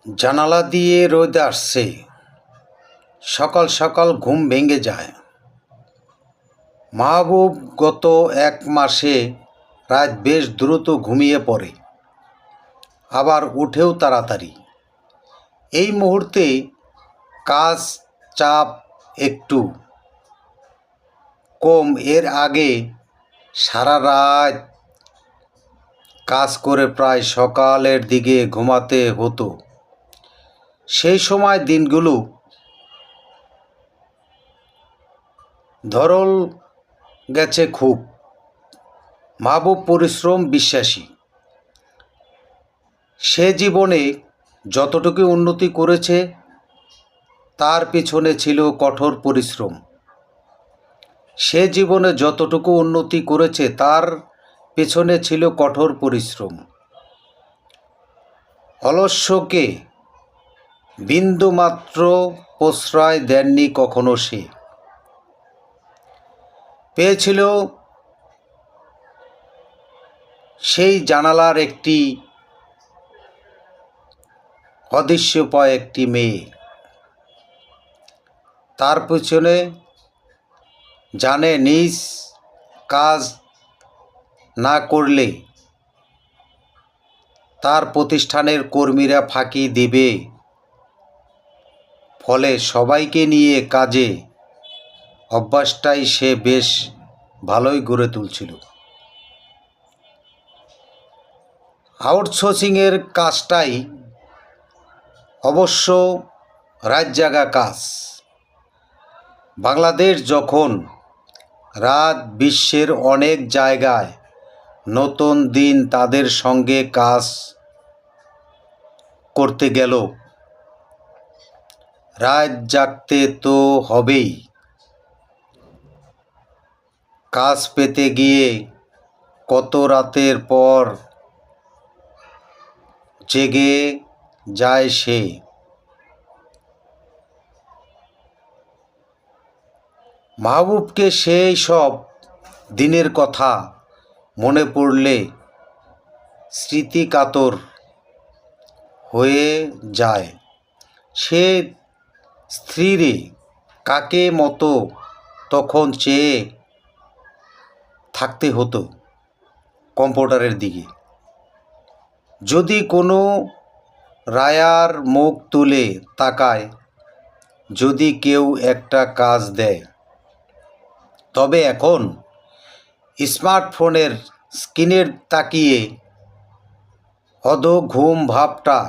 জানালা দিয়ে রোদ আসছে। সকাল সকাল ঘুম ভেঙে যায়। মাহবুব গত 1 মাসে রাত বেশ দ্রুত ঘুমিয়ে পড়ে, আবার উঠেও তাড়াতাড়ি। এই মুহূর্তে কাজ চাপ একটু কম। এর আগে সারা রাত কাজ করে প্রায় সকালের দিকে ঘুমাতে হতো। সেই সময় দিনগুলো ধরল গেছে খুব। মাহবুব পরিশ্রম বিশ্বাসী। সে জীবনে যতটুকু উন্নতি করেছে তার পিছনে ছিল কঠোর পরিশ্রম। সে জীবনে যতটুকু উন্নতি করেছে তার পেছনে ছিল কঠোর পরিশ্রম। অলস্যকে বিন্দুমাত্র প্রশ্রয় দেননি কখনো সে। পেয়েছিল সেই জানালার একটি অদৃশ্যপয় একটি মেয়ে। তার পিছনে জানে নিজ কাজ না করলে তার প্রতিষ্ঠানের কর্মীরা ফাঁকি দেবে, ফলে সবাইকে নিয়ে কাজে অভ্যাসটাই সে বেশ ভালোই গড়ে তুলছিল। আউটসোর্সিংয়ের কাজটাই অবশ্য রাতজাগা কাজ। বাংলাদেশ যখন রাত বিশ্বের অনেক জায়গায় নতুন দিন তাদের সঙ্গে কাজ করতে গেল, রাত জাগতে তো হবেই। কাজ পেতে গিয়ে কত রাতের পর জেগে যায় সে। মাহবুবকে সেই সব দিনের কথা মনে পড়লে স্মৃতিকাতর হয়ে যায়। সে স্ত্রীরে কাকে মতো তখন চেয়ে থাকতে হতো কম্পিউটারের দিকে। যদি কোনো রায়ার মুখ তুলে তাকায়, যদি কেউ একটা কাজ দেয়, তবে এখন স্মার্টফোনের স্ক্রিনের তাকিয়ে অধ ঘুম ভাবটা